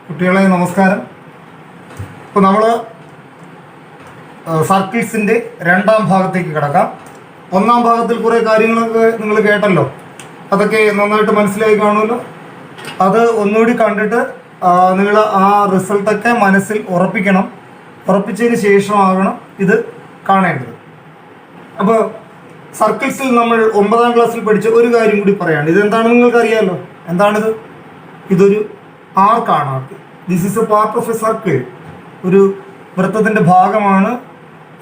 കുട്ടികളെ നമസ്കാരം. ഇപ്പോൾ നമ്മൾ സർക്കിൾസിൻ്റെ രണ്ടാം ഭാഗത്തേക്ക് കിടക്കാം. ഒന്നാം ഭാഗത്തിൽ കുറേ കാര്യങ്ങളൊക്കെ നിങ്ങൾ കേട്ടല്ലോ, അതൊക്കെ നന്നായിട്ട് മനസ്സിലായി കാണുമല്ലോ. അത് ഒന്നുകൂടി കണ്ടിട്ട് നിങ്ങൾ ആ റിസൾട്ടൊക്കെ മനസ്സിൽ ഉറപ്പിക്കണം. ഉറപ്പിച്ചതിന് ശേഷമാകണം ഇത് കാണേണ്ടത്. അപ്പോൾ സർക്കിൾസിൽ നമ്മൾ 9ാം ക്ലാസ്സിൽ പഠിച്ച ഒരു കാര്യം കൂടി പറയാണ്. ഇതെന്താണെന്ന് നിങ്ങൾക്കറിയാമല്ലോ. എന്താണിത്? ഇതൊരു ആർക്കാണ്. Arc this is a part of a circle. ഒരു വൃത്തത്തിൻ്റെ ഭാഗമാണ്.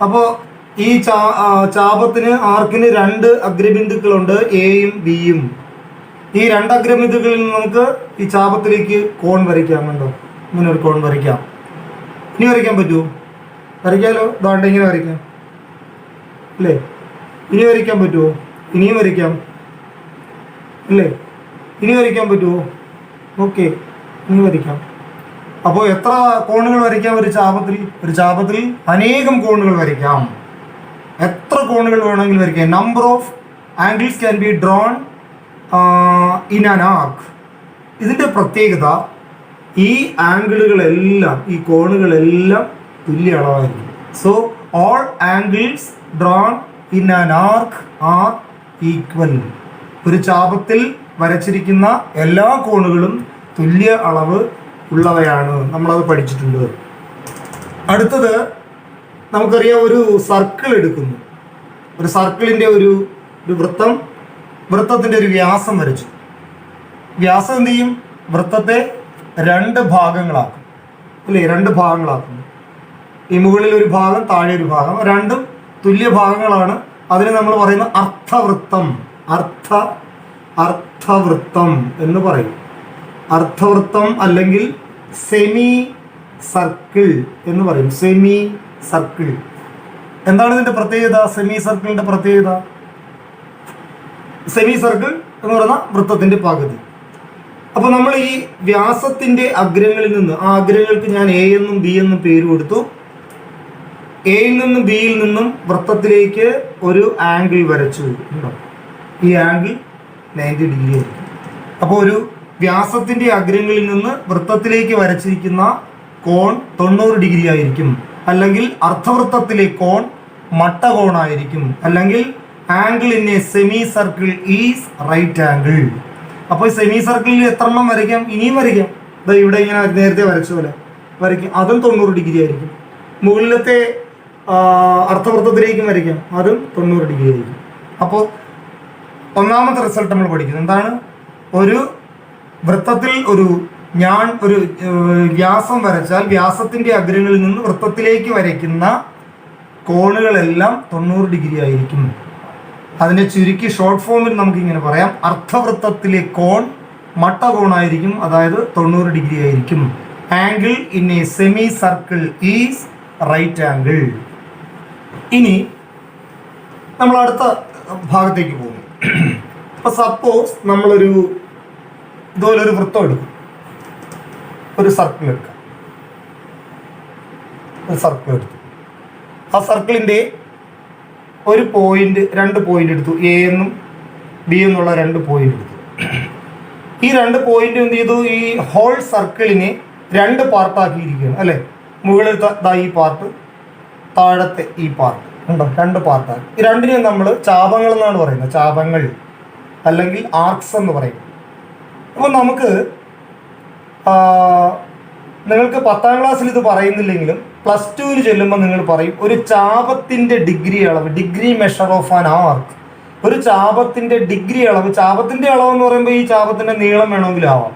അപ്പോൾ ഈ ചാപത്തിന് ആർക്കിന് 2 അഗ്രബിന്ദുക്കളുണ്ട്, എയും ബിയും. ഈ 2 അഗ്രബിന്ദുക്കളിൽ നിന്ന് നമുക്ക് ഈ ചാപത്തിലേക്ക് കോൺ വരയ്ക്കാം. കണ്ടോ, ഇങ്ങനെ ഒരു കോൺ വരയ്ക്കാം. ഇനി വരയ്ക്കാൻ പറ്റുമോ? വരയ്ക്കാമല്ലോ. ദാണ്ട് ഇങ്ങനെ വരയ്ക്കാം അല്ലേ? ഇനി വരയ്ക്കാൻ പറ്റുമോ? ഇനിയും വരയ്ക്കാം അല്ലേ? ഇനി വരയ്ക്കാൻ പറ്റുമോ? ഓക്കെ, ഇനി വരയ്ക്കാം. അപ്പോൾ എത്ര കോണുകൾ വരയ്ക്കാം ഒരു ചാപത്തിൽ? ഒരു ചാപത്തിൽ അനേകം കോണുകൾ വരയ്ക്കാം. എത്ര കോണുകൾ വേണമെങ്കിലും വരയ്ക്കാം. Number of angles can be drawn in an arc. ഇതിൻ്റെ പ്രത്യേകത, ഈ ആംഗിളുകളെല്ലാം, ഈ കോണുകളെല്ലാം തുല്യ അളവായിരിക്കും. So all angles drawn in an arc are equal. ഒരു ചാപത്തിൽ വരച്ചിരിക്കുന്ന എല്ലാ കോണുകളും തുല്യ അളവ് ഉള്ളവയാണ്. നമ്മളത് പഠിച്ചിട്ടുണ്ട്. അടുത്തത് നമുക്കറിയാം, ഒരു സർക്കിൾ എടുക്കുന്നു. ഒരു സർക്കിളിൻ്റെ ഒരു വൃത്തത്തിൻ്റെ ഒരു വ്യാസം വരച്ചു. വ്യാസം എന്ത് ചെയ്യും? വൃത്തത്തെ 2 ഭാഗങ്ങളാക്കും അല്ലേ? 2 ഭാഗങ്ങളാക്കുന്നു. ഈ മുകളിൽ ഒരു ഭാഗം, താഴെ ഒരു ഭാഗം, രണ്ടും തുല്യ ഭാഗങ്ങളാണ്. അതിന് നമ്മൾ പറയുന്ന അർത്ഥവൃത്തം. അർത്ഥവൃത്തം എന്ന് പറയും. അർത്ഥവൃത്തം അല്ലെങ്കിൽ സെമി സർക്കിൾ എന്ന് പറയും. Semi circle. എന്താണ് ഇതിൻ്റെ പ്രത്യേകത? സെമി സർക്കിളിൻ്റെ പ്രത്യേകത, സെമി സർക്കിൾ എന്ന് പറയുന്ന വൃത്തത്തിൻ്റെ പകുതി. അപ്പോൾ നമ്മൾ ഈ വ്യാസത്തിൻ്റെ അഗ്രങ്ങളിൽ നിന്ന്, ആ അഗ്രങ്ങൾക്ക് ഞാൻ എ എന്നും ബി എന്നും പേര് കൊടുത്തു. എയിൽ നിന്നും ബിയിൽ നിന്നും വൃത്തത്തിലേക്ക് ഒരു ആംഗിൾ വരച്ചു. ഈ ആംഗിൾ 90 ഡിഗ്രി ആയിരിക്കും. അപ്പോൾ ഒരു വ്യാസത്തിൻ്റെ അഗ്രങ്ങളിൽ നിന്ന് വൃത്തത്തിലേക്ക് വരച്ചിരിക്കുന്ന കോൺ 90 ഡിഗ്രി ആയിരിക്കും. അല്ലെങ്കിൽ അർദ്ധവൃത്തത്തിലെ കോൺ മട്ടകോണായിരിക്കും. അല്ലെങ്കിൽ angle in a semi circle is right angle. അപ്പോൾ സെമി സർക്കിളിൽ എത്ര എണ്ണം വരയ്ക്കാം? ഇനിയും വരയ്ക്കാം. ഇവിടെ ഇങ്ങനെ നേരത്തെ വരച്ച പോലെ വരയ്ക്കാം. അതും 90 ഡിഗ്രി ആയിരിക്കും. മുകളിലത്തെ അർദ്ധവൃത്തത്തിലേക്കും വരയ്ക്കാം. അതും 90 ഡിഗ്രി ആയിരിക്കും. അപ്പോൾ ഒന്നാമത്തെ റിസൾട്ട് നമ്മൾ പഠിക്കുന്നത് എന്താണ്? ഒരു വൃത്തത്തിൽ ഒരു വ്യാസം വരച്ചാൽ വ്യാസത്തിൻ്റെ അഗ്രങ്ങളിൽ നിന്ന് വൃത്തത്തിലേക്ക് വരയ്ക്കുന്ന കോണുകളെല്ലാം 90 ഡിഗ്രി ആയിരിക്കും. അതിനെ ചുരുക്കി ഷോർട്ട് ഫോമിൽ നമുക്കിങ്ങനെ പറയാം, അർദ്ധവൃത്തത്തിലെ കോൺ മട്ടകോണായിരിക്കും. അതായത് 90 ഡിഗ്രി ആയിരിക്കും. Angle in a semi circle is right angle. ഇനി നമ്മൾ അടുത്ത ഭാഗത്തേക്ക് പോകുന്നു. അപ്പോൾ സപ്പോസ് നമ്മളൊരു ഇതുപോലൊരു വൃത്തം എടുക്കും, ഒരു സർക്കിൾ എടുക്കാം. ഒരു സർക്കിൾ എടുത്തു. ആ സർക്കിളിൻ്റെ ഒരു പോയിന്റ്, 2 പോയിന്റ് എടുത്തു. എ എന്നും ബി എന്നുള്ള 2 പോയിന്റ് എടുത്തു. ഈ 2 പോയിന്റ് എന്ത് ചെയ്തു? ഈ ഹോൾ സർക്കിളിനെ 2 പാർട്ടാക്കിയിരിക്കുകയാണ് അല്ലേ? മുകളിലത്തെ ഈ പാർട്ട്, താഴത്തെ ഈ പാർട്ട് ഉണ്ടോ? 2 പാർട്ടാക്കി. ഈ 2നെയും നമ്മൾ ചാപങ്ങൾ എന്നാണ് പറയുന്നത്. ചാപങ്ങൾ അല്ലെങ്കിൽ ആർക്സ് എന്ന് പറയും. അപ്പോൾ നിങ്ങൾക്ക് 10ാം ക്ലാസ്സിൽ ഇത് പറയുന്നില്ലെങ്കിലും +2 ചെല്ലുമ്പോൾ നിങ്ങൾ പറയും, ഒരു ചാപത്തിൻ്റെ ഡിഗ്രി അളവ്, degree measure of an arc. ഒരു ചാപത്തിൻ്റെ ഡിഗ്രി അളവ്. ചാപത്തിൻ്റെ അളവെന്ന് പറയുമ്പോൾ ഈ ചാപത്തിൻ്റെ നീളം വേണമെങ്കിലും ആവാം.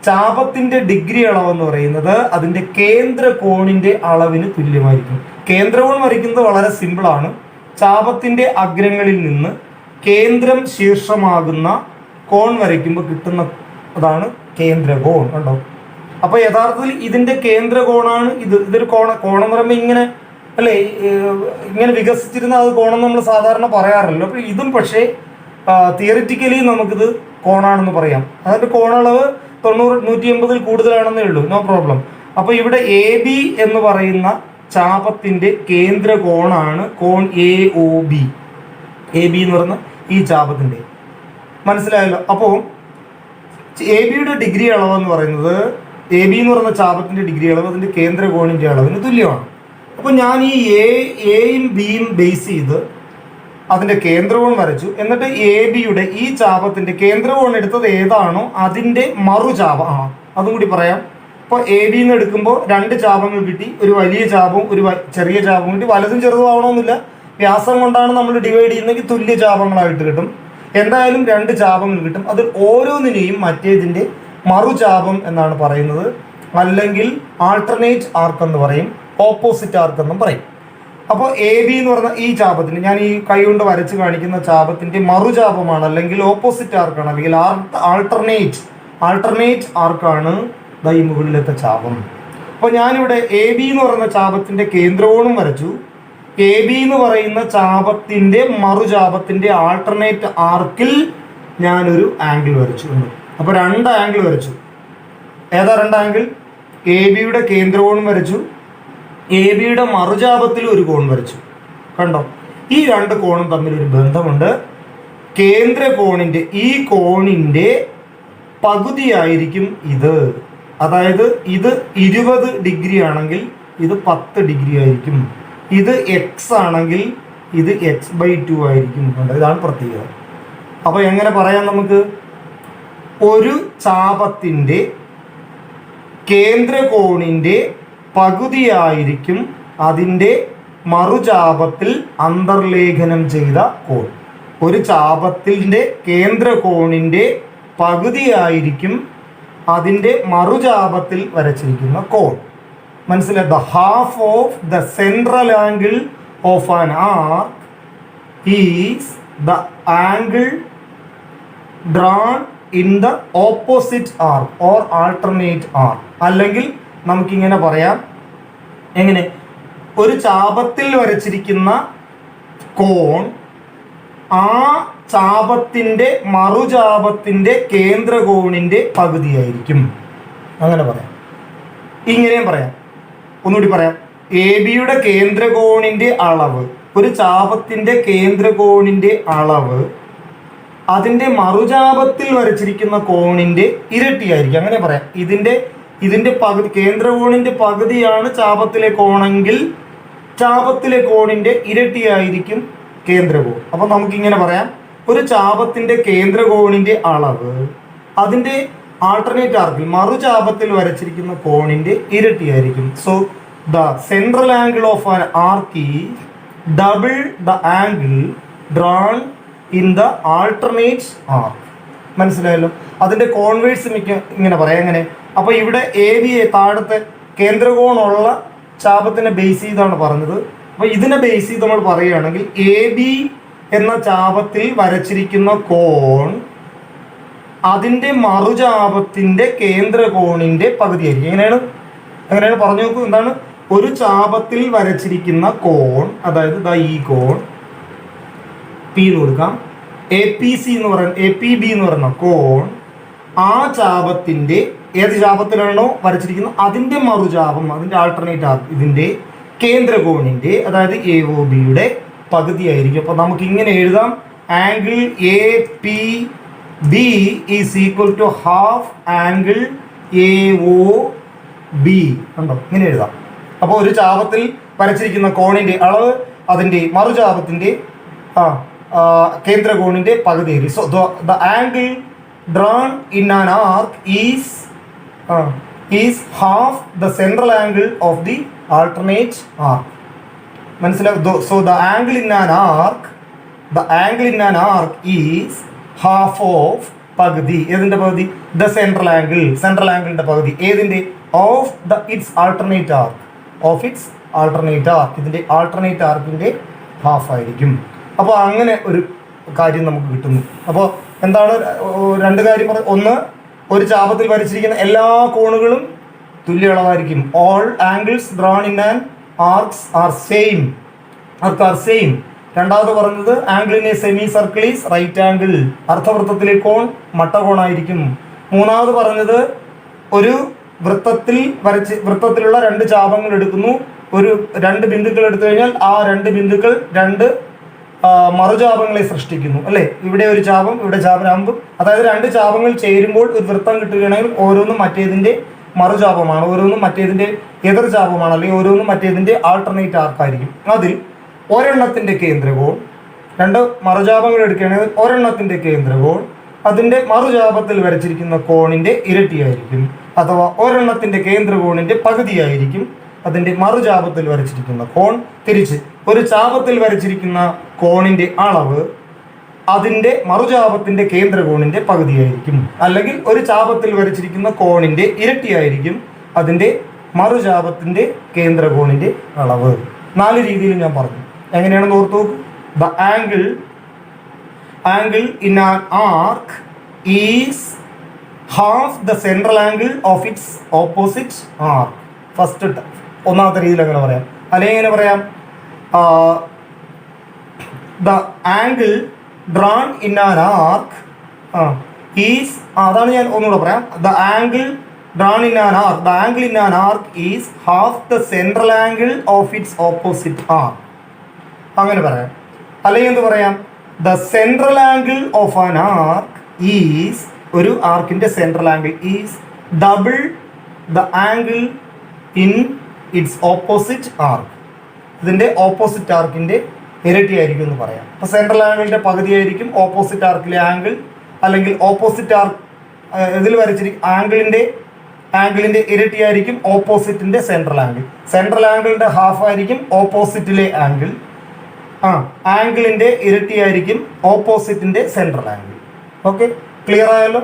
ചാപത്തിൻ്റെ ഡിഗ്രി അളവെന്ന് പറയുന്നത് അതിൻ്റെ കേന്ദ്ര കോണിൻ്റെ അളവിന് തുല്യമായിരിക്കും. കേന്ദ്രകോൺ വരയ്ക്കുന്നത് വളരെ സിമ്പിളാണ്. ചാപത്തിൻ്റെ അഗ്രങ്ങളിൽ നിന്ന് കേന്ദ്രം ശീർഷമാകുന്ന കോൺ വരയ്ക്കുമ്പോൾ കിട്ടുന്ന അതാണ് കേന്ദ്രകോൺ. കണ്ടോ? അപ്പോൾ യഥാർത്ഥത്തിൽ ഇതിൻ്റെ കേന്ദ്രകോണാണ് ഇത്. ഇതൊരു കോണെന്ന് പറയുമ്പോൾ ഇങ്ങനെ അല്ലേ, ഇങ്ങനെ വികസിച്ചിരുന്ന അത് കോണെന്ന് നമ്മൾ സാധാരണ പറയാറില്ല. അപ്പോൾ ഇതും പക്ഷേ തിയറിറ്റിക്കലി നമുക്കിത് കോണാണെന്ന് പറയാം. അതിൻ്റെ കോണളവ് 90, 180 കൂടുതലാണെന്നേ ഉള്ളൂ. No problem. അപ്പോൾ ഇവിടെ എ ബി എന്ന് പറയുന്ന ചാപത്തിൻ്റെ കേന്ദ്ര കോണാണ് കോൺ AOB. AB എന്ന് പറയുന്ന ഈ ചാപത്തിൻ്റെ, മനസ്സിലായല്ലോ. അപ്പോൾ എ ബിയുടെ ഡിഗ്രി അളവെന്ന് പറയുന്നത് എ ബി എന്ന് പറയുന്ന ചാപത്തിന്റെ ഡിഗ്രി അളവ് അതിന്റെ കേന്ദ്ര കോണിന്റെ അളവിന് തുല്യമാണ്. അപ്പോൾ ഞാൻ ഈ എയും ബിയും ബേസ് ചെയ്ത് അതിന്റെ കേന്ദ്രകോൺ വരച്ചു. എന്നിട്ട് എ ബിയുടെ ഈ ചാപത്തിന്റെ കേന്ദ്രകോൺ എടുത്തത് ഏതാണോ അതിന്റെ മറുചാപം അതും കൂടി പറയാം. ഇപ്പോൾ എ ബി എന്ന് എടുക്കുമ്പോൾ 2 ചാപങ്ങൾ കിട്ടി, ഒരു വലിയ ചാപവും ഒരു ചെറിയ ചാപവും കിട്ടി. വലുതും ചെറുതും ആവണമെന്നില്ല, വ്യാസം കൊണ്ടാണ് നമ്മൾ ഡിവൈഡ് ചെയ്യുന്നതെങ്കിൽ തുല്യ ചാപങ്ങളായിട്ട് കിട്ടും. എന്തായാലും 2 ചാപങ്ങൾ കിട്ടും. അതിൽ ഓരോന്നിനെയും മറ്റേതിന്റെ മറുചാപം എന്നാണ് പറയുന്നത്, അല്ലെങ്കിൽ ആൾട്ടർനേറ്റ് ആർക്ക് എന്ന് പറയും, ഓപ്പോസിറ്റ് ആർക്ക് എന്നും പറയും. അപ്പോൾ എ ബി എന്ന് പറഞ്ഞ ഈ ചാപത്തിന്, ഞാൻ ഈ കൈ കൊണ്ട് വരച്ച് കാണിക്കുന്ന ചാപത്തിന്റെ മറുചാപമാണ്, അല്ലെങ്കിൽ ഓപ്പോസിറ്റ് ആർക്കാണ്, അല്ലെങ്കിൽ ആൾട്ടർനേറ്റ് ആർക്കാണ് ഈ മുകളിലത്തെ ചാപം. അപ്പോൾ ഞാനിവിടെ എ ബി എന്ന് പറയുന്ന ചാപത്തിന്റെ കേന്ദ്രകോണും വരച്ചു. എ ബി എന്ന് പറയുന്ന ചാപത്തിന്റെ മറുചാപത്തിന്റെ ആൾട്ടർനേറ്റ് ആർക്കിൽ ഞാനൊരു ആംഗിൾ വരച്ചു. അപ്പോൾ 2 ആംഗിൾ വരച്ചു. ഏതാ 2 ആംഗിൾ? എ ബിയുടെ കേന്ദ്രകോണും വരച്ചു, എ ബിയുടെ മറുചാപത്തിൽ ഒരു കോൺ വരച്ചു. കണ്ടോ, ഈ 2 കോണും തമ്മിൽ ഒരു ബന്ധമുണ്ട്. കേന്ദ്ര കോണിന്റെ ഈ കോണിന്റെ പകുതിയായിരിക്കും ഇത്. അതായത് ഇത് 20 ഡിഗ്രി ആണെങ്കിൽ ഇത് 10 ഡിഗ്രി ആയിരിക്കും. ഇത് എക്സ് ആണെങ്കിൽ ഇത് x/2 ആയിരിക്കും. ഇതാണ് പ്രത്യേകത. അപ്പോൾ എങ്ങനെ പറയാം നമുക്ക്? ഒരു ചാപത്തിന്റെ കേന്ദ്രകോണിന്റെ പകുതിയായിരിക്കും അതിൻ്റെ മറുചാപത്തിൽ അന്തർലേഖനം ചെയ്ത കോൺ. ഒരു ചാപത്തിന്റെ കേന്ദ്രകോണിന്റെ പകുതിയായിരിക്കും അതിൻ്റെ മറുചാപത്തിൽ വരച്ചിരിക്കുന്ന കോൺ. മനസ്സിലായി? The half of the central angle of an arc is the angle drawn in the opposite arc or alternate arc. അല്ലെങ്കിൽ നമുക്കിങ്ങനെ പറയാം, എങ്ങനെ? ഒരു ചാപത്തിൽ വരച്ചിരിക്കുന്ന കോൺ ആ ചാപത്തിന്റെ മറുചാപത്തിന്റെ കേന്ദ്രകോണിന്റെ പകുതിയായിരിക്കും. അങ്ങനെ പറയാം. ഇങ്ങനെയും പറയാം. ഒന്നുകൂടി പറയാം. എ ബിയുടെ കേന്ദ്രകോണിന്റെ അളവ്, ഒരു ചാപത്തിന്റെ കേന്ദ്രകോണിന്റെ അളവ് അതിന്റെ മറുചാപത്തിൽ വരച്ചിരിക്കുന്ന കോണിന്റെ ഇരട്ടിയായിരിക്കും. അങ്ങനെ പറയാം. ഇതിന്റെ പകുതി, കേന്ദ്രകോണിന്റെ പകുതിയാണ് ചാപത്തിലെ കോണെങ്കിൽ ചാപത്തിലെ കോണിന്റെ ഇരട്ടിയായിരിക്കും കേന്ദ്രകോൺ. അപ്പൊ നമുക്കിങ്ങനെ പറയാം, ഒരു ചാപത്തിന്റെ കേന്ദ്രകോണിന്റെ അളവ് അതിന്റെ ആൾട്ടർനേറ്റ് ആർക്കിൽ മറുചാപത്തിൽ വരച്ചിരിക്കുന്ന കോണിന്റെ ഇരട്ടിയായിരിക്കും. So the central angle of an arc is double the angle drawn in the alternate arc. മനസ്സിലായല്ലോ? അതിന്റെ കോൺവേഴ്സ് ഇങ്ങനെ പറയാം. എങ്ങനെ? അപ്പൊ ഇവിടെ എ ബിയെ താഴത്തെ കേന്ദ്രകോണുള്ള ചാപത്തിനെ ബേസ് ചെയ്താണ് പറഞ്ഞത്. അപ്പൊ ഇതിനെ ബേസ് ചെയ്ത് നമ്മൾ പറയുകയാണെങ്കിൽ എ ബി എന്ന ചാപത്തിൽ വരച്ചിരിക്കുന്ന കോൺ അതിന്റെ മറുചാപത്തിന്റെ കേന്ദ്രകോണിന്റെ പകുതിയായിരിക്കും. എങ്ങനെയാണ് പറഞ്ഞു നോക്കൂ. എന്താണ്? ഒരു ചാപത്തിൽ വരച്ചിരിക്കുന്ന കോൺ, അതായത് ഈ കോൺ പി എന്ന് കൊടുക്കാം, എ പി ബി എന്ന് പറയുന്ന കോൺ ആ ചാപത്തിന്റെ ഏത് ചാപത്തിലാണോ വരച്ചിരിക്കുന്നത് അതിന്റെ മറുചാപം, അതിന്റെ ആൾട്ടർനേറ്റ് ആർക്ക്, ഇതിന്റെ കേന്ദ്രകോണിന്റെ, അതായത് എ ഒ ബിയുടെ പകുതിയായിരിക്കും. അപ്പൊ നമുക്ക് ഇങ്ങനെ എഴുതാം, angle A P B is equal to half angle A O B. കണ്ടോ? ഇങ്ങനെ എഴുതാം. അപ്പോൾ ഒരു ചാപത്തിൽ വരച്ചിരിക്കുന്ന കോണിന്റെ അളവ് അതിന്റെ മറുചാപത്തിന്റെ കേന്ദ്രകോണിന്റെ പകുതിയായിരിക്കും. So the angle drawn in an arc is half the central angle of the alternate arc. മനസ്സിലാവും? So the angle in an arc is half of പകുതി. ഏതിന്റെ പകുതി? the central angle പകുതി. ഏതിന്റെ? of its alternate arc. ഇതിന്റെ alternate arcന്റെ half ആയിരിക്കും. അപ്പോൾ അങ്ങനെ ഒരു കാര്യം നമുക്ക് കിട്ടുന്നു. അപ്പോൾ എന്താണ് 2 കാര്യം പറഞ്ഞത്? ഒന്ന്, ഒരു ചാപത്തിൽ വരച്ചിരിക്കുന്ന എല്ലാ കോണുകളും തുല്യ അളവായിരിക്കും. All angles drawn in an arcs are same. രണ്ടാമത് പറഞ്ഞത് angle in a semi circle is right angle. അർദ്ധവൃത്തത്തിലെ കോൺ മട്ടകോണായിരിക്കും. മൂന്നാമത് പറഞ്ഞത് ഒരു വൃത്തത്തിലുള്ള 2 ചാപങ്ങൾ എടുക്കുന്നു. 2 ബിന്ദുക്കൾ എടുത്തു കഴിഞ്ഞാൽ ആ 2 ബിന്ദുക്കൾ 2 മറുചാപങ്ങളെ സൃഷ്ടിക്കുന്നു. അല്ലെ? ഇവിടെ ഒരു ചാപം, ഇവിടെ ചാപനാകുമ്പോൾ, അതായത് 2 ചാപങ്ങൾ ചേരുമ്പോൾ ഒരു വൃത്തം കിട്ടുകയാണെങ്കിൽ ഓരോന്നും മറ്റേതിന്റെ മറുചാപമാണ്, ഓരോന്നും മറ്റേതിൻ്റെ എതിർചാപമാണ്, അല്ലെങ്കിൽ ഓരോന്നും മറ്റേതിൻ്റെ ആൾട്ടർനേറ്റ് ആർക്കായിരിക്കും. അതിൽ ഒരെണ്ണത്തിൻ്റെ കേന്ദ്രകോൺ, രണ്ട് മറുചാപങ്ങൾ എടുക്കുകയാണെങ്കിൽ ഒരെണ്ണത്തിൻ്റെ കേന്ദ്രകോൺ അതിൻ്റെ മറുചാപത്തിൽ വരച്ചിരിക്കുന്ന കോണിൻ്റെ ഇരട്ടിയായിരിക്കും, അഥവാ ഒരെണ്ണത്തിൻ്റെ കേന്ദ്രകോണിൻ്റെ പകുതിയായിരിക്കും അതിൻ്റെ മറുചാപത്തിൽ വരച്ചിരിക്കുന്ന കോൺ. തിരിച്ച് ഒരു ചാപത്തിൽ വരച്ചിരിക്കുന്ന കോണിൻ്റെ അളവ് അതിൻ്റെ മറുചാപത്തിൻ്റെ കേന്ദ്രകോണിൻ്റെ പകുതിയായിരിക്കും, അല്ലെങ്കിൽ ഒരു ചാപത്തിൽ വരച്ചിരിക്കുന്ന കോണിൻ്റെ ഇരട്ടിയായിരിക്കും അതിൻ്റെ മറുചാപത്തിൻ്റെ കേന്ദ്രകോണിൻ്റെ അളവ്. 4 രീതിയിൽ ഞാൻ പറഞ്ഞു. എങ്ങനെയാണെന്ന് ഓർത്ത് നോക്കൂ. The angle in an arc is half the central angle of its opposite arc. First ഒന്നാമത്തെ രീതിയിൽ എങ്ങനെ പറയാം, അല്ലെങ്കിൽ എങ്ങനെ പറയാം, the angle drawn in an arc is, അതാണ് ഞാൻ ഒന്നുകൂടെ പറയാം. The angle drawn in an arc, the angle in an arc is half the central angle of its opposite arc. അങ്ങനെ പറയാം. അല്ലെങ്കിൽ എന്ത് പറയാം, the central angle of an arc is, ഒരു ആർക്കിൻ്റെ central angle is double the angle in its opposite arc, ഇതിൻ്റെ opposite ആർക്കിൻ്റെ ഇരട്ടിയായിരിക്കും എന്ന് പറയാം. അപ്പോൾ സെൻട്രൽ ആംഗിളിൻ്റെ പകുതിയായിരിക്കും ഓപ്പോസിറ്റ് ആർക്കിലെ ആംഗിൾ, അല്ലെങ്കിൽ ഓപ്പോസിറ്റ് ആർക്ക് ഇതിൽ വരച്ചിരിക്കും ആംഗിളിൻ്റെ ഇരട്ടിയായിരിക്കും ഓപ്പോസിറ്റിൻ്റെ സെൻട്രൽ ആംഗിൾ. സെൻട്രൽ ആംഗിളിൻ്റെ ഹാഫ് ആയിരിക്കും ഓപ്പോസിറ്റിലെ ആംഗിൾ, ആംഗിളിൻ്റെ ഇരട്ടിയായിരിക്കും ഓപ്പോസിറ്റിൻ്റെ സെൻട്രൽ ആംഗിൾ. ഓക്കെ, ക്ലിയർ ആയല്ലോ.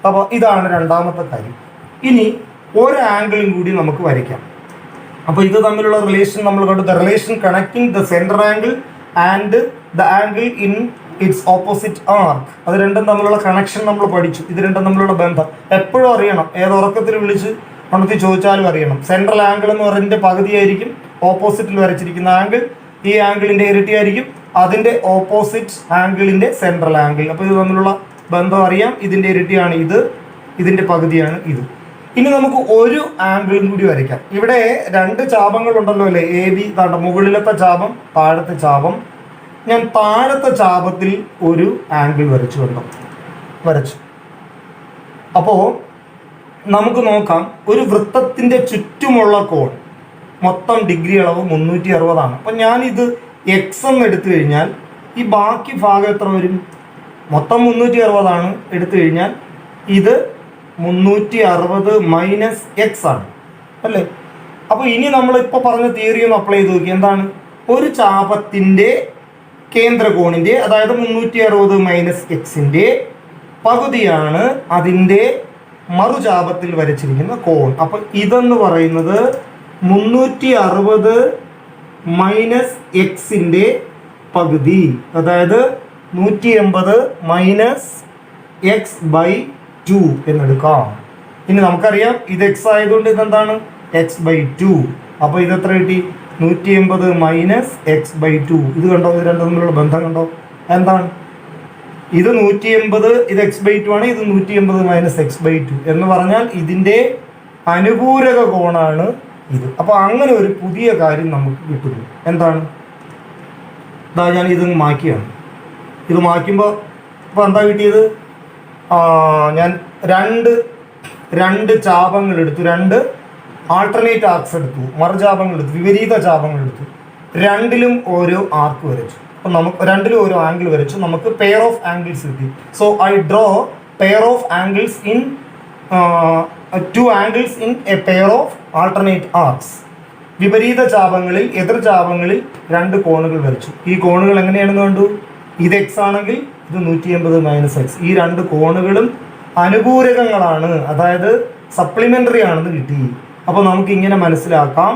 അപ്പോൾ ഇതാണ് രണ്ടാമത്തെ കാര്യം. ഇനി ഒരു ആംഗിളും കൂടി നമുക്ക് വരയ്ക്കാം. അപ്പോൾ ഇത് തമ്മിലുള്ള റിലേഷൻ നമ്മൾ കണ്ടു. The relation connecting the central angle and the angle in its opposite ആർക്ക്, അത് രണ്ടും തമ്മിലുള്ള കണക്ഷൻ നമ്മൾ പഠിച്ചു. ഇത് രണ്ടും തമ്മിലുള്ള ബന്ധം എപ്പോഴും അറിയണം. ഏത് ഉറക്കത്തിൽ വിളിച്ച് ഉണർത്തി ചോദിച്ചാലും അറിയണം. സെൻട്രൽ ആംഗിൾ എന്ന് പറയുന്നതിൻ്റെ പകുതിയായിരിക്കും ഓപ്പോസിറ്റിൽ വരച്ചിരിക്കുന്ന ആംഗിൾ, ഈ ആംഗിളിൻ്റെ ഇരട്ടിയായിരിക്കും അതിൻ്റെ ഓപ്പോസിറ്റ് ആംഗിളിൻ്റെ സെൻട്രൽ ആംഗിൾ. അപ്പോൾ ഇത് തമ്മിലുള്ള ബന്ധം അറിയാം. ഇതിൻ്റെ ഇരട്ടിയാണ് ഇത്, ഇതിൻ്റെ പകുതിയാണ് ഇത്. ഇനി നമുക്ക് ഒരു ആംഗിളും കൂടി വരയ്ക്കാം. ഇവിടെ 2 ചാപങ്ങൾ ഉണ്ടല്ലോ അല്ലേ, എ ബി. മുകളിലത്തെ ചാപം, താഴത്തെ ചാപം. ഞാൻ താഴത്തെ ചാപത്തിൽ ഒരു ആംഗിൾ വരച്ചു. അപ്പോൾ നമുക്ക് നോക്കാം, ഒരു വൃത്തത്തിൻ്റെ ചുറ്റുമുള്ള കോൺ മൊത്തം ഡിഗ്രി അളവ് 360 ആണ്. അപ്പം ഞാനിത് എക്സ് എന്ന് എടുത്തു കഴിഞ്ഞാൽ ഈ ബാക്കി ഭാഗം എത്ര വരും? മൊത്തം 360 ആണ്. എടുത്തു കഴിഞ്ഞാൽ ഇത് 360 മൈനസ് എക്സ് ആണ് അല്ലേ. അപ്പോൾ ഇനി നമ്മളിപ്പോൾ പറഞ്ഞ തിയറി ഒന്ന് അപ്ലൈ ചെയ്ത് നോക്കി. എന്താണ്? ഒരു ചാപത്തിൻ്റെ കേന്ദ്രകോണിൻ്റെ, അതായത് 360 മൈനസ് എക്സിൻ്റെ പകുതിയാണ് അതിൻ്റെ മറുചാപത്തിൽ വരച്ചിരിക്കുന്ന കോൺ. അപ്പം ഇതെന്ന് പറയുന്നത് 360 മൈനസ് എക്സിൻ്റെ പകുതി, അതായത് 180 മൈനസ് എക്സ് ബൈ 2 എന്നെടുക്കാം. ഇനി നമുക്കറിയാം ഇത് എക്സ് ആയതുകൊണ്ട് ഇതെന്താണ്? X by 2. അപ്പോൾ ഇത് എത്ര കിട്ടി? 180 മൈനസ് എക്സ് ബൈ 2. ഇത് കണ്ടോ? ഇത് രണ്ടും തമ്മിലുള്ള ബന്ധം കണ്ടോ? എന്താണ്? ഇത് 180, ഇത് എക്സ് ബൈ 2 ആണ്. ഇത് 180 മൈനസ് എക്സ് ബൈ 2 എന്ന് പറഞ്ഞാൽ ഇതിൻ്റെ അനുപൂരക കോണാണ് ഇത്. അപ്പോൾ അങ്ങനെ ഒരു പുതിയ കാര്യം നമുക്ക് കിട്ടുന്നു. എന്താണ്? ഞാൻ ഇത് മാറ്റിയാണ്. ഇത് മാറ്റുമ്പോൾ ഇപ്പോൾ എന്താ കിട്ടിയത്? ഞാൻ രണ്ട് ചാപങ്ങൾ എടുത്തു, 2 ആൾട്ടർനേറ്റ് ആർക്സ് എടുത്തു, മറുചാപങ്ങൾ എടുത്തു, വിപരീത ചാപങ്ങൾ എടുത്തു. രണ്ടിലും ഓരോ ആർക്ക് വരച്ചു. അപ്പം നമുക്ക് രണ്ടിലും ഓരോ ആംഗിൾ വരച്ചു. നമുക്ക് പെയർ ഓഫ് ആംഗിൾസ് കിട്ടി. So I draw pair of angles in 2 angles in a pair of alternate arcs. വിപരീത ചാപങ്ങളിൽ, എതിർ ചാപങ്ങളിൽ 2 കോണുകൾ വരച്ചു. ഈ കോണുകൾ എങ്ങനെയാണെന്ന് കണ്ടു? ഇത് എക്സ് ആണെങ്കിൽ ഇത് 180 മൈനസ് എക്സ്. ഈ 2 കോണുകളും അനുപൂരകങ്ങളാണ്, അതായത് സപ്ലിമെൻ്ററി ആണെന്ന് കിട്ടി. അപ്പോൾ നമുക്കിങ്ങനെ മനസ്സിലാക്കാം,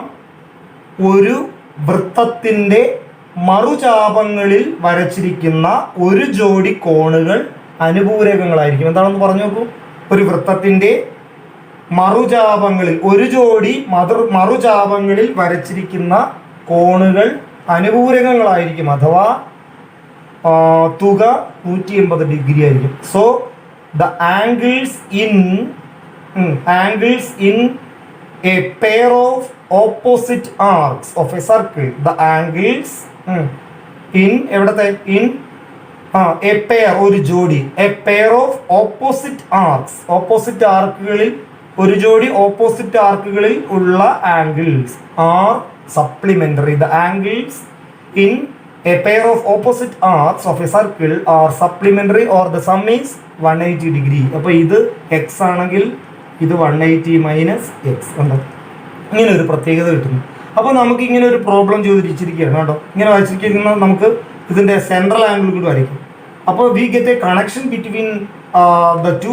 ഒരു വൃത്തത്തിൻ്റെ മറുചാപങ്ങളിൽ വരച്ചിരിക്കുന്ന ഒരു ജോഡി കോണുകൾ അനുപൂരകങ്ങളായിരിക്കും. എന്താണെന്ന് പറഞ്ഞു നോക്കൂ. ഒരു വൃത്തത്തിൻ്റെ മറുചാപങ്ങളിൽ, ഒരു ജോഡി മറുചാപങ്ങളിൽ വരച്ചിരിക്കുന്ന കോണുകൾ അനുപൂരകങ്ങളായിരിക്കും, അഥവാ തുക 180 ഡിഗ്രി ആയിരിക്കും. So the angles in a pair of opposite arcs of a circle, the angles in എവിടത്തെ ഇൻ എ പെയർ, ഒരു ജോഡി, a pair of opposite arcs, opposite ആർക്കുകളിൽ ഒരു ജോഡി ഓപ്പോസിറ്റ് ആർക്കുകളിൽ ഉള്ള angles are supplementary. The angles in a pair of opposite arcs of a circle are supplementary or the sum is 180 degree. അപ്പോൾ ഇത് X ആണെങ്കിൽ ഇത് 180 മൈനസ് എക്സ് ഉണ്ട്. ഇങ്ങനെ ഒരു പ്രത്യേകത കിട്ടുന്നു. അപ്പോൾ നമുക്ക് ഇങ്ങനെ ഒരു പ്രോബ്ലം ചോദിച്ചിരിക്കുകയാണ് കേട്ടോ. ഇങ്ങനെ വരച്ചിരിക്കുന്ന നമുക്ക് ഇതിൻ്റെ സെൻട്രൽ ആംഗിൾ കൂടി വരയ്ക്കും. അപ്പോൾ we get A connection between the two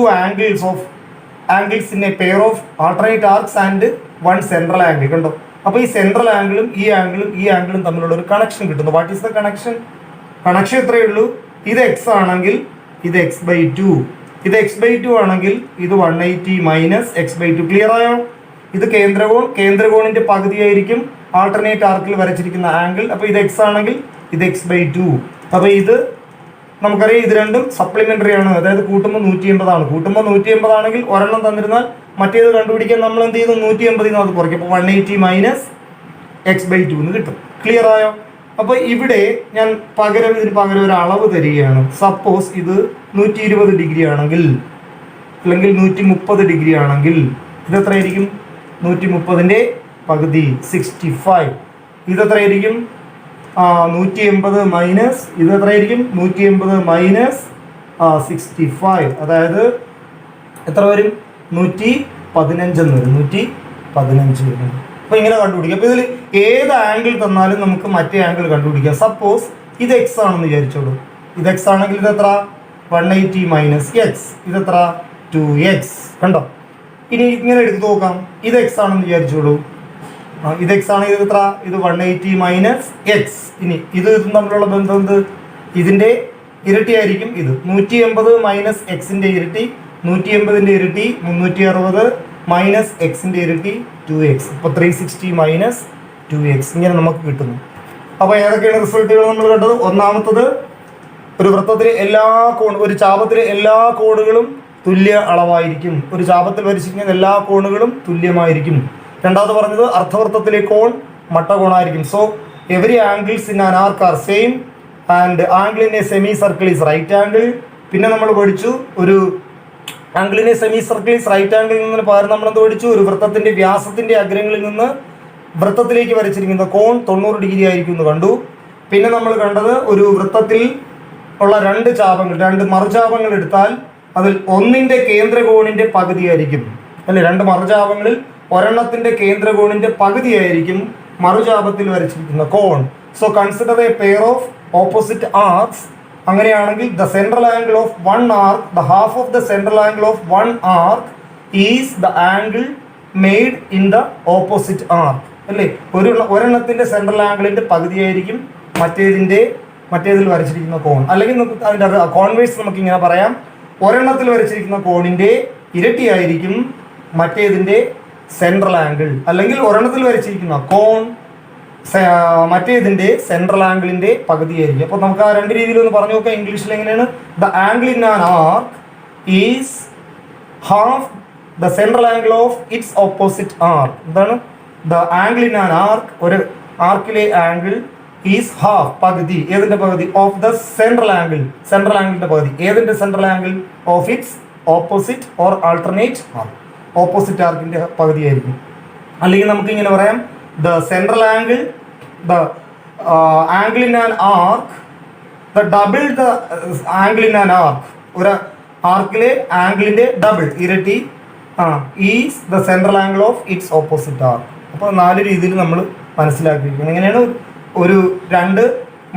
angles in a pair of alternate arcs and one central angle കണ്ടോ. അപ്പോൾ ഈ സെൻട്രൽ ആംഗിളും ഈ ആംഗിളും തമ്മിലുള്ള ഒരു കണക്ഷൻ കിട്ടുന്നു. What is the connection? Connection ഇത്രയേ ഉള്ളൂ. ഇത് എക്സ് ആണെങ്കിൽ ഇത് x/2, ഇത് x/2 ആണെങ്കിൽ ഇത് 180 മൈനസ് x/2. ക്ലിയർ ആയോ? ഇത് കേന്ദ്രകോണിന്റെ പകുതിയായിരിക്കും ആൾട്ടർനേറ്റ് ആർക്കിൽ വരച്ചിരിക്കുന്ന ആംഗിൾ. അപ്പോൾ ഇത് എക്സ് ആണെങ്കിൽ ഇത് x/2. അപ്പോൾ ഇത് നമുക്കറിയാം ഇത് രണ്ടും സപ്ലിമെന്ററി ആണ്, അതായത് കൂട്ടുമ്പോൾ 180 ആണ്. കൂട്ടുമ്പോൾ 180 ആണെങ്കിൽ ഒരെണ്ണം തന്നിരുന്നാൽ മറ്റേത് കണ്ടുപിടിക്കാൻ നമ്മൾ എന്ത് ചെയ്തു? 180 അത് കുറയ്ക്കും. അപ്പോൾ 180 മൈനസ് x/2 എന്ന് കിട്ടും. ക്ലിയർ ആയോ? അപ്പോൾ ഇവിടെ ഞാൻ ഇതിന് പകരം ഒരു അളവ് തരികയാണ്. സപ്പോസ് ഇത് 120 ഡിഗ്രി ആണെങ്കിൽ അല്ലെങ്കിൽ 130 ഡിഗ്രി ആണെങ്കിൽ ഇത് എത്രയായിരിക്കും? 130ന്റെ പകുതി 65. ഇത് എത്രയായിരിക്കും? 180 മൈനസ് ഇത് എത്രയായിരിക്കും? 180 മൈനസ് 65, അതായത് എത്ര വരും? 115 എന്ന് വരും. 115 വരും. അപ്പോൾ ഇങ്ങനെ കണ്ടുപിടിക്കാം. അപ്പോൾ ഇതിൽ ഏത് ആംഗിൾ തന്നാലും നമുക്ക് മറ്റേ ആംഗിൾ കണ്ടുപിടിക്കാം. സപ്പോസ് ഇത് എക്സ് ആണെന്ന് വിചാരിച്ചോളൂ. ഇത് എക്സ് ആണെങ്കിൽ ഇത് എത്ര? 180 മൈനസ് എക്സ്. ഇതെത്ര? 2x. കണ്ടോ? ഇനി ഇങ്ങനെ എടുത്ത് നോക്കാം. ഇത് എക്സ് ആണെന്ന് വിചാരിച്ചോളൂ. ഇത് എക്സ് ആണ്. ഇത് എത്ര? ഇത് 180 മൈനസ് എക്സ്. ഇനി ഇതും തമ്മിലുള്ള ബന്ധം എന്ത്? ഇതിൻ്റെ ഇരട്ടിയായിരിക്കും ഇത്. 180 മൈനസ് എക്സിൻ്റെ ഇരട്ടി 180ൻ്റെ ഇരട്ടി 360 മൈനസ് എക്സിൻ്റെ ഇരട്ടി 2x. അപ്പോൾ 360 മൈനസ് 2x ഇങ്ങനെ നമുക്ക് കിട്ടുന്നു. അപ്പോൾ ഏതൊക്കെയാണ് റിസൾട്ടുകൾ നമ്മൾ കണ്ടത്? ഒന്നാമത്തത്, ഒരു വൃത്തത്തിലെ ഒരു ചാപത്തിലെ എല്ലാ കോണുകളും തുല്യ അളവായിരിക്കും. ഒരു ചാപത്തിൽ വരച്ചിരിക്കുന്ന എല്ലാ കോണുകളും തുല്യമായിരിക്കും. രണ്ടാമത് പറഞ്ഞത് അർദ്ധവൃത്തത്തിലെ കോൺ മട്ടകോണായിരിക്കും. So every angles in an arc are same and angle in a semi circle is right angle. പിന്നെ നമ്മൾ പഠിച്ചു ഒരു ആംഗിളിനെ സെമി സർക്കിൾ ഈസ് റൈറ്റ് ആംഗിളിൽ നിന്ന് പകരം നമ്മൾ എന്ത് പഠിച്ചു? ഒരു വൃത്തത്തിന്റെ വ്യാസത്തിന്റെ അഗ്രങ്ങളിൽ നിന്ന് വൃത്തത്തിലേക്ക് വരച്ചിരിക്കുന്ന കോൺ 90 ഡിഗ്രി ആയിരിക്കും എന്ന് കണ്ടു. പിന്നെ നമ്മൾ കണ്ടത് ഒരു വൃത്തത്തിൽ ഉള്ള രണ്ട് മറുചാപങ്ങൾ എടുത്താൽ അതിൽ ഒന്നിന്റെ കേന്ദ്രകോണിന്റെ പകുതിയായിരിക്കും അല്ലെ. രണ്ട് മറുചാപങ്ങളിൽ ഒരെണ്ണത്തിന്റെ കേന്ദ്രകോണിന്റെ പകുതിയായിരിക്കും മറുചാപത്തിൽ വരച്ചിരിക്കുന്ന കോൺ. So consider a pair of opposite arcs. അങ്ങനെയാണെങ്കിൽ the central angle of one arc, the half of the central angle of one arc is the angle made in the opposite arc അല്ലേ. ഒരെണ്ണത്തിന്റെ സെൻട്രൽ ആംഗിളിന്റെ പകുതിയായിരിക്കും മറ്റേതിൽ വരച്ചിരിക്കുന്ന കോൺ. അല്ലെങ്കിൽ അതിൻ്റെ കോൺവേഴ്സ് നമുക്ക് ഇങ്ങനെ പറയാം, ഒരെണ്ണത്തിൽ വരച്ചിരിക്കുന്ന കോണിന്റെ ഇരട്ടിയായിരിക്കും മറ്റേതിന്റെ സെൻട്രൽ ആംഗിൾ. അല്ലെങ്കിൽ ഒരെണ്ണത്തിൽ വരച്ചിരിക്കുന്ന കോൺ മറ്റേതിന്റെ സെൻട്രൽ ആംഗിളിന്റെ പകുതിയായിരിക്കും. അപ്പോൾ നമുക്ക് ആ രണ്ട് രീതിയിൽ ഒന്ന് പറഞ്ഞു നോക്കാം. ഇംഗ്ലീഷിൽ എങ്ങനെയാണ്? The angle in an arc is half the central angle of its opposite arc. എന്താണ്? The angle in an arc, ഒരു ആർക്കിലെ ആംഗിൾ ഈസ് ഹാഫ്, പകുതി. ഏതിന്റെ പകുതി? ഓഫ് ദ സെൻട്രൽ ആംഗിളിന്റെ പകുതി. ഏതിന്റെ central angle? Of its opposite or alternate arc, opposite ആർക്കിന്റെ പകുതിയായിരിക്കും. അല്ലെങ്കിൽ നമുക്ക് ഇങ്ങനെ പറയാം, the central angle, the angle in an arc, the double the angle in an arc, ഒരു ആർക്കിലെ ആംഗിളിന്റെ ഡബിൾ, ഇരട്ടി, is the central angle of its opposite ആർക്ക്. അപ്പോൾ 4 രീതിയിൽ നമ്മൾ മനസ്സിലാക്കിയിരിക്കുന്നത്. എങ്ങനെയാണ്? ഒരു രണ്ട്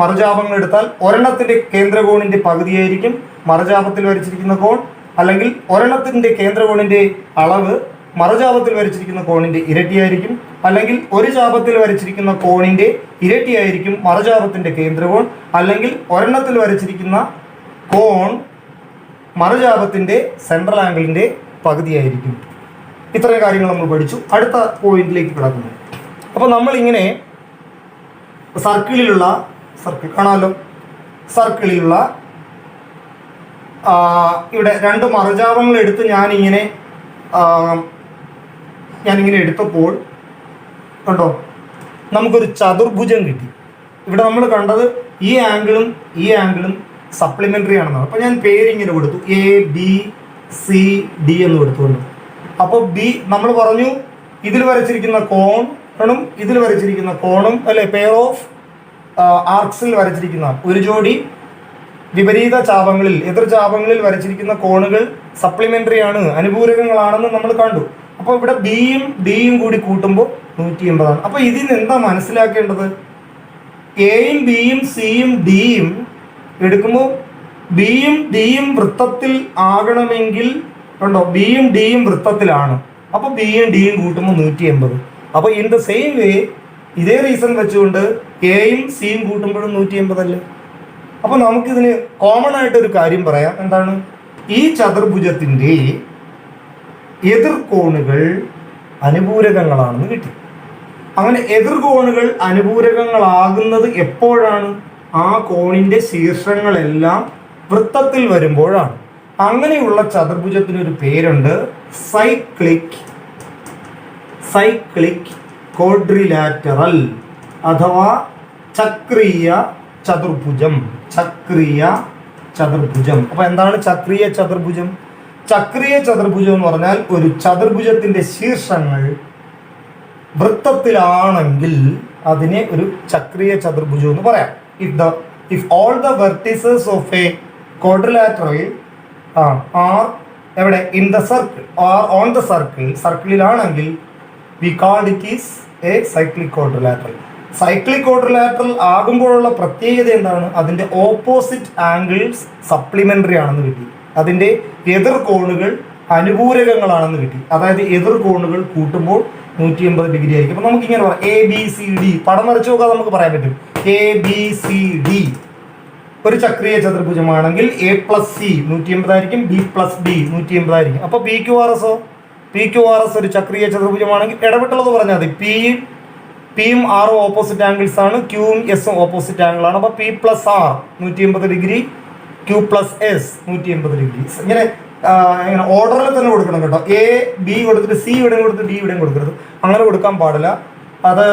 മറുചാപങ്ങൾ എടുത്താൽ ഒരെണ്ണത്തിന്റെ കേന്ദ്രകോണിന്റെ പകുതിയായിരിക്കും മറുചാപത്തിൽ വരച്ചിരിക്കുന്ന കോൺ. അല്ലെങ്കിൽ ഒരെണ്ണത്തിന്റെ കേന്ദ്രകോണിന്റെ അളവ് മറുചാപത്തിൽ വരച്ചിരിക്കുന്ന കോണിന്റെ ഇരട്ടിയായിരിക്കും. അല്ലെങ്കിൽ ഒരു ചാപത്തിൽ വരച്ചിരിക്കുന്ന കോണിന്റെ ഇരട്ടിയായിരിക്കും മറുചാപത്തിന്റെ കേന്ദ്രകോൺ. അല്ലെങ്കിൽ ഒരെണ്ണത്തിൽ വരച്ചിരിക്കുന്ന കോൺ മറുചാപത്തിന്റെ സെൻട്രൽ ആംഗിളിന്റെ പകുതിയായിരിക്കും. ഇത്രയും കാര്യങ്ങൾ നമ്മൾ പഠിച്ചു. അടുത്ത പോയിന്റിലേക്ക് കിടക്കുന്നു. അപ്പോൾ നമ്മളിങ്ങനെ സർക്കിൾ കാണാമല്ലോ. സർക്കിളിലുള്ള ഇവിടെ രണ്ട് മറുചാപങ്ങൾ എടുത്ത് ഞാനിങ്ങനെ എടുത്തപ്പോൾ കണ്ടോ, നമുക്കൊരു ചതുർഭുജം കിട്ടി. ഇവിടെ നമ്മൾ കണ്ടത് ഈ ആംഗിളും സപ്ലിമെന്ററി ആണെന്നാണ്. അപ്പോൾ ഞാൻ പേരിങ്ങനെ കൊടുത്തു, A B C D എന്ന് കൊടുത്തുകൊണ്ട്. അപ്പോൾ ബി നമ്മൾ പറഞ്ഞു ഇതിൽ വരച്ചിരിക്കുന്ന കോണും ഇതിൽ വരച്ചിരിക്കുന്ന കോണും അല്ലെ, പെയർ ഓഫ് ആർക്സിൽ വരച്ചിരിക്കുന്ന ഒരു ജോഡി വിപരീത ചാപങ്ങളിൽ എതിർ ചാപങ്ങളിൽ വരച്ചിരിക്കുന്ന കോണുകൾ സപ്ലിമെന്ററി ആണ്, അനുപൂരകങ്ങളാണെന്ന് നമ്മൾ കണ്ടു. അപ്പോൾ ഇവിടെ ബിയും ഡിയും കൂടി കൂട്ടുമ്പോൾ 180 അപ്പോൾ ഇതിൽ നിന്ന് എന്താ മനസ്സിലാക്കേണ്ടത്? എയും ബിയും സിയും ഡിയും എടുക്കുമ്പോൾ ബിയും ഡിയും വൃത്തത്തിൽ ആകണമെങ്കിൽ കണ്ടോ, ബിയും ഡിയും വൃത്തത്തിലാണ്. അപ്പോൾ ബിയും ഡിയും കൂട്ടുമ്പോൾ 180. അപ്പോൾ ഇൻ ദ സെയിം വേ ഇതേ റീസൺ വെച്ചുകൊണ്ട് എയും സിയും കൂട്ടുമ്പോഴും 180 അല്ലേ? അപ്പോൾ നമുക്കിതിന് കോമൺ ആയിട്ടൊരു കാര്യം പറയാം. എന്താണ്? ഈ ചതുർഭുജത്തിൻ്റെ എതിർകോണുകൾ അനുപൂരകങ്ങളാണെന്ന് കിട്ടി. അങ്ങനെ എതിർകോണുകൾ അനുപൂരകങ്ങളാകുന്നത് എപ്പോഴാണ്? ആ കോണിൻ്റെ ശീർഷങ്ങളെല്ലാം വൃത്തത്തിൽ വരുമ്പോഴാണ്. അങ്ങനെയുള്ള ചതുർഭുജത്തിനൊരു പേരുണ്ട്, സൈക്ലിക് ക്വാഡ്രിലാറ്ററൽ അഥവാ ചക്രീയ ചതുർഭുജം. അപ്പൊ എന്താണ് ചക്രീയ ചതുർഭുജം? ചക്രീയ ചതുർഭുജം എന്ന് പറഞ്ഞാൽ ഒരു ചതുർഭുജത്തിന്റെ ശീർഷങ്ങൾ വൃത്തത്തിലാണെങ്കിൽ അതിനെ ഒരു ചക്രീയ ചതുർഭുജം എന്ന് പറയാം. If all the vertices of a quadrilateral are either in the circle or on the സർക്കിളിലാണെങ്കിൽ we called it is a cyclic quadrilateral. Cyclic quadrilateral ആകുമ്പോഴുള്ള പ്രത്യേകത എന്താണ്? അതിൻ്റെ ഓപ്പോസിറ്റ് ആംഗിൾസ് സപ്ലിമെന്ററി ആണെന്ന് കിട്ടി. അതിൻ്റെ എതിർ കോണുകൾ അനുപൂരകങ്ങളാണെന്ന് കിട്ടി. അതായത് എതിർ കോണുകൾ കൂട്ടുമ്പോൾ 180 ഡിഗ്രി ആയിരിക്കും. അപ്പോൾ നമുക്കിങ്ങനെ പറയാം, എ ബി സി ഡി പടം വരച്ചു നോക്കാൻ നമുക്ക് പറയാൻ പറ്റും. എ ബി സി ഡി ഒരു ചക്രീയ ചതുർഭുജമാണെങ്കിൽ എ പ്ലസ് സി 180 ആയിരിക്കും, ബി പ്ലസ് ഡി 180 ആയിരിക്കും. അപ്പോൾ പി ക്യു ആർ എസ് ഒരു ചക്രീയ ചതുർഭുജമാണെങ്കിൽ ഇടവിട്ടുള്ളത് പറഞ്ഞാൽ മതി. പിയും ആറും ഓപ്പോസിറ്റ് ആംഗിൾസ് ആണ്, ക്യൂവും എസും ഓപ്പോസിറ്റ് ആംഗിൾ ആണ്. അപ്പോൾ P plus R 180 degree, Q plus S 180 degree. ഇങ്ങനെ ഓർഡറിൽ തന്നെ കൊടുക്കണം കേട്ടോ. എ ബി കൊടുത്തിട്ട് സി ഇവിടെയും കൊടുത്തിട്ട് ഡി ഇവിടെയും കൊടുക്കരുത്, അങ്ങനെ കൊടുക്കാൻ പാടില്ല. അത്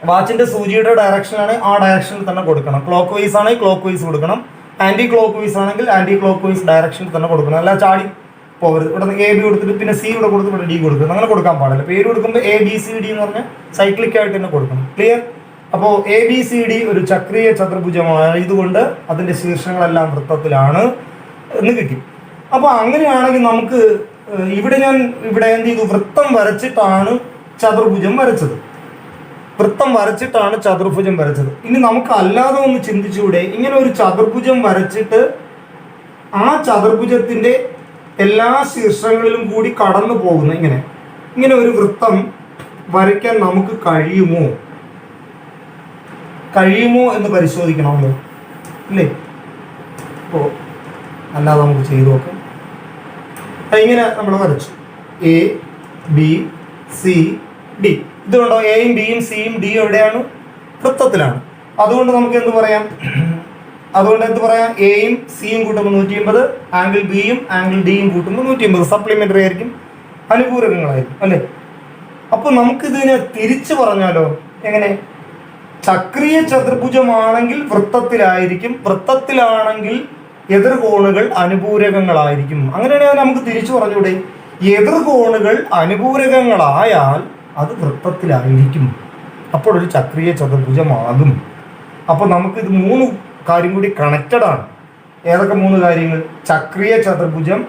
വാച്ചിന്റെ സൂചിയുടെ ഡയറക്ഷനാണ്, ആ ഡയറക്ഷനിൽ തന്നെ കൊടുക്കണം. ക്ലോക്ക് വൈസ് ആണെങ്കിൽ ക്ലോക്ക് വൈസ് കൊടുക്കണം, ആന്റി ക്ലോക്ക് വൈസ് ആണെങ്കിൽ ആന്റി ക്ലോക്ക് വൈസ് ഡയറക്ഷനിൽ തന്നെ കൊടുക്കണം. അല്ല ചാടി പോകരുത്. ഇവിടെ നിന്ന് എ ബി കൊടുത്തിട്ട് പിന്നെ സി ഇവിടെ കൊടുത്ത് ഇവിടെ ഡി കൊടുക്കണം, അങ്ങനെ കൊടുക്കാൻ പാടില്ല. പേര് കൊടുക്കുമ്പോൾ എ ബി സി ഡി എന്ന് പറഞ്ഞാൽ സൈക്ലിക് ആയിട്ട് തന്നെ കൊടുക്കണം. ക്ലിയർ? അപ്പോൾ എ ബി സി ഡി ഒരു ചക്രീയ ചതുർഭുജമായതുകൊണ്ട് അതിൻ്റെ ശീർഷങ്ങളെല്ലാം വൃത്തത്തിലാണ് എന്ന് കിട്ടി. അപ്പോൾ അങ്ങനെയാണെങ്കിൽ നമുക്ക് ഇവിടെ എന്ത് ചെയ്തു? വൃത്തം വരച്ചിട്ടാണ് ചതുർഭുജം വരച്ചത്. ഇനി നമുക്ക് അല്ലാതെ ഒന്ന് ചിന്തിച്ചുകൂടെ? ഇങ്ങനെ ഒരു ചതുർഭുജം വരച്ചിട്ട് ആ ചതുർഭുജത്തിന്റെ എല്ലാ ശീർഷങ്ങളിലും കൂടി കടന്നു പോകുന്ന ഇങ്ങനെ ഒരു വൃത്തം വരയ്ക്കാൻ നമുക്ക് കഴിയുമോ എന്ന് പരിശോധിക്കണമല്ലോ, അല്ലേ? അപ്പോൾ അല്ലാതെ നമുക്ക് ചെയ്തു നോക്കാം. ഇങ്ങനെ നമ്മൾ വരച്ചു എ ബി സി ഡി. ഇതുകൊണ്ടോ എയും ബിയും സിയും ഡിയും എവിടെയാണ്? വൃത്തത്തിലാണ്. അതുകൊണ്ട് നമുക്ക് എന്ത് പറയാം? എയും സിയും കൂട്ടുമ്പോൾ 180, ആംഗിൾ ബിയും ആംഗിൾ ഡിയും കൂട്ടുമ്പോൾ 180. സപ്ലിമെന്ററി ആയിരിക്കും, അനുപൂരകങ്ങളായിരിക്കും, അല്ലേ? അപ്പൊ നമുക്കിതിനെ തിരിച്ചു പറഞ്ഞാലോ? എങ്ങനെ? ചക്രീയ ചതുർഭുജമാണെങ്കിൽ വൃത്തത്തിലാണെങ്കിൽ എതിർകോണുകൾ അനുപൂരകങ്ങളായിരിക്കും. അങ്ങനെയാണെങ്കിൽ നമുക്ക് തിരിച്ചു പറഞ്ഞൂടെ? എതിർകോണുകൾ അനുപൂരകങ്ങളായാൽ അത് വൃത്തത്തിലായിരിക്കും, അപ്പോൾ ഒരു ചക്രീയ ചതുർഭുജമാകും. അപ്പോൾ നമുക്കിത് 3 കാര്യം കൂടി കണക്റ്റഡ് ആണ്. ഏതൊക്കെ 3 കാര്യങ്ങൾ? ചക്രീയ ചതുർഭുജം,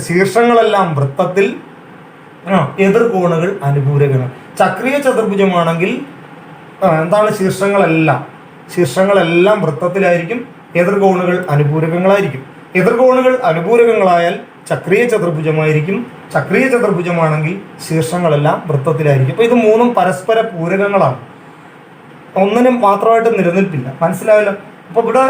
ശീർഷങ്ങളെല്ലാം വൃത്തത്തിൽ, എതിർകോണുകൾ അനുപൂരകങ്ങൾ. ചക്രീയ ചതുർഭുജമാണെങ്കിൽ എന്താണ്? ശീർഷങ്ങളെല്ലാം വൃത്തത്തിലായിരിക്കും, എതിർകോണുകൾ അനുപൂരകങ്ങളായിരിക്കും. എതിർകോണുകൾ അനുപൂരകങ്ങളായാൽ ചക്രീയ ചതുർഭുജമായിരിക്കും. ചക്രീയ ചതുർഭുജമാണെങ്കിൽ ശീർഷങ്ങളെല്ലാം വൃത്തത്തിലായിരിക്കും. അപ്പോൾ ഇത് 3 പരസ്പര പൂരകങ്ങളാണ്, ഒന്നിനും മാത്രമായിട്ട് നിലനിൽപ്പില്ല. മനസ്സിലായല്ലോ? അപ്പോൾ ഇവിടെ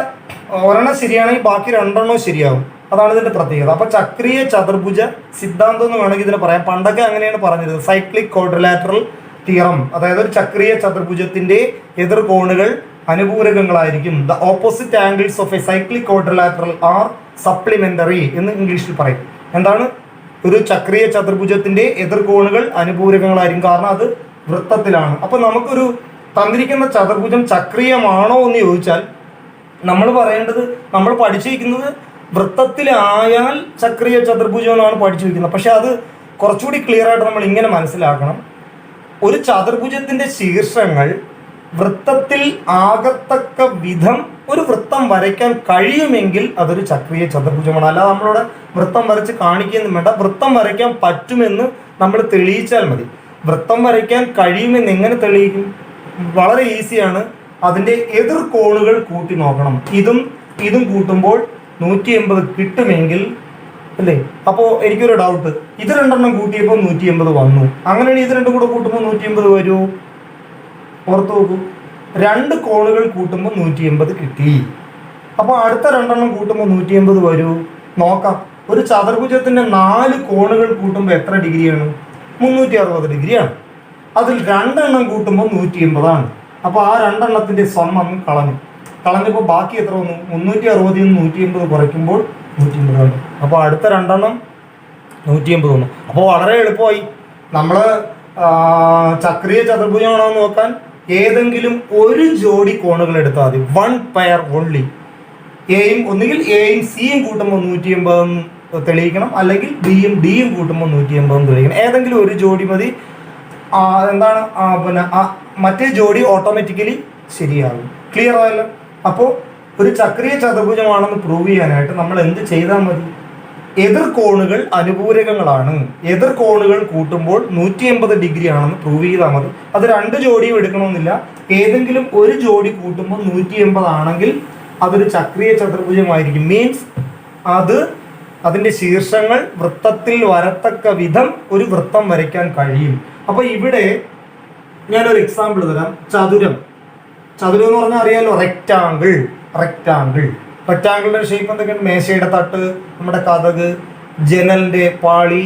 ഒരെണ്ണം ശരിയാണെങ്കിൽ ബാക്കി 2 ശരിയാവും. അതാണ് ഇതിന്റെ പ്രത്യേകത. അപ്പോൾ ചക്രീയ ചതുർഭുജ സിദ്ധാന്തം എന്ന് വേണമെങ്കിൽ ഇതിനെ പറയാം. പണ്ടൊക്കെ അങ്ങനെയാണ് പറഞ്ഞിരുന്നത്, സൈക്ലിക് ക്വാഡ്രിലാറ്ററൽ തിയറം. അതായത് ഒരു ചക്രീയ ചതുർഭുജത്തിന്റെ എതിർകോണുകൾ അനുപൂരകങ്ങളായിരിക്കും. The opposite angles of a cyclic quadrilateral are supplementary എന്ന് ഇംഗ്ലീഷിൽ പറയും. എന്താണ്? ഒരു ചക്രീയ ചതുർഭുജത്തിന്റെ എതിർകോണുകൾ അനുപൂരകങ്ങളായിരിക്കും, കാരണം അത് വൃത്തത്തിലാണ്. അപ്പൊ നമുക്കൊരു തന്നിരിക്കുന്ന ചതുർഭുജം ചക്രീയമാണോ എന്ന് ചോദിച്ചാൽ നമ്മൾ പറയേണ്ടത്, നമ്മൾ പഠിച്ചിരിക്കുന്നത് വൃത്തത്തിലായാൽ ചക്രീയ ചതുർഭുജമെന്നാണ് പഠിച്ചു വെക്കുന്നത്. പക്ഷെ അത് കുറച്ചുകൂടി ക്ലിയർ ആയിട്ട് നമ്മൾ ഇങ്ങനെ മനസ്സിലാക്കണം. ഒരു ചതുർഭുജത്തിന്റെ ശീർഷങ്ങൾ വൃത്തത്തിൽ ആകത്തക്ക വിധം ഒരു വൃത്തം വരയ്ക്കാൻ കഴിയുമെങ്കിൽ അതൊരു ചക്രീയ ചതുർഭുജമാണ്. അല്ലാതെ നമ്മളോട് വൃത്തം വരച്ച് കാണിക്കുകയൊന്നും വേണ്ട. വൃത്തം വരയ്ക്കാൻ പറ്റുമെന്ന് നമ്മൾ തെളിയിച്ചാൽ മതി. വൃത്തം വരയ്ക്കാൻ കഴിയുമെന്ന് എങ്ങനെ തെളിയിക്കും? വളരെ ഈസിയാണ്. അതിൻ്റെ എതിർ കോണുകൾ കൂട്ടി നോക്കണം. ഇതും കൂട്ടുമ്പോൾ 180 കിട്ടുമെങ്കിൽ അല്ലേ? അപ്പോൾ എനിക്കൊരു ഡൗട്ട്, ഇത് രണ്ടെണ്ണം കൂട്ടിയപ്പോൾ 180 വന്നു. അങ്ങനെയാണെങ്കിൽ ഇത് രണ്ടും കൂടെ കൂട്ടുമ്പോൾ 180 വരുമോ? ഓർത്ത് നോക്കൂ. 2 കോണുകൾ കൂട്ടുമ്പോൾ 180 കിട്ടി. അപ്പോൾ അടുത്ത രണ്ടെണ്ണം കൂട്ടുമ്പോൾ 180 വരൂ. നോക്കാം. ഒരു ചതുർഭുജത്തിന്റെ 4 കോണുകൾ കൂട്ടുമ്പോൾ എത്ര ഡിഗ്രിയാണ്? 360 ഡിഗ്രിയാണ്. അതിൽ 2 എണ്ണം കൂട്ടുമ്പോൾ 180 ആണ്. അപ്പോൾ ആ 2 എണ്ണത്തിന്റെ സം അങ്ങ് കളഞ്ഞപ്പോൾ ബാക്കി എത്ര വന്നു? 360 180 കുറയ്ക്കുമ്പോൾ 180 ആണ്. അപ്പോൾ അടുത്ത 2 എണ്ണം 180 വന്നു. അപ്പോൾ വളരെ എളുപ്പമായി. നമ്മൾ ചക്രീയ ചതുർഭുജമാണോ എന്ന് നോക്കാൻ ഏതെങ്കിലും ഒരു ജോഡി കോണുകൾ എടുത്താൽ മതി. 1 പെയർ ഓൺലി. ഒന്നുകിൽ എയും സിയും കൂട്ടുമ്പോൾ 180 തെളിയിക്കണം, അല്ലെങ്കിൽ ബിയും ഡിയും കൂട്ടുമ്പോൾ 180 തെളിയിക്കണം. ഏതെങ്കിലും ഒരു ജോഡി മതി. എന്താണ് പിന്നെ മറ്റേ ജോഡി ഓട്ടോമാറ്റിക്കലി ശരിയാകും. ക്ലിയർ ആയല്ലോ? അപ്പോൾ ഒരു ചക്രീയ ചതുർഭുജമാണെന്ന് പ്രൂവ് ചെയ്യാനായിട്ട് നമ്മൾ എന്ത് ചെയ്താൽ മതി? എതിർ കോണുകൾ അനുപൂരകങ്ങളാണ്. എതിർ കോണുകൾ കൂട്ടുമ്പോൾ 180 ഡിഗ്രി ആണെന്ന് പ്രൂവ് ചെയ്താൽ മതി. അത് 2 ജോഡിയും എടുക്കണമെന്നില്ല. ഏതെങ്കിലും ഒരു ജോഡി കൂട്ടുമ്പോൾ 180 ആണെങ്കിൽ അതൊരു ചക്രീയ ചതുർഭുജമായിരിക്കും. മീൻസ് അതിൻ്റെ ശീർഷങ്ങൾ വൃത്തത്തിൽ വരത്തക്ക വിധം ഒരു വൃത്തം വരയ്ക്കാൻ കഴിയും. അപ്പോൾ ഇവിടെ ഞാനൊരു എക്സാമ്പിൾ തരാം. ചതുരം എന്ന് പറഞ്ഞാൽ അറിയാലോ, റെക്റ്റാങ്കിളിന്റെ ഷേപ്പ് എന്തൊക്കെയാണ്? മേശയുടെ തട്ട്, നമ്മുടെ കതക്, ജനലിന്റെ പാളി.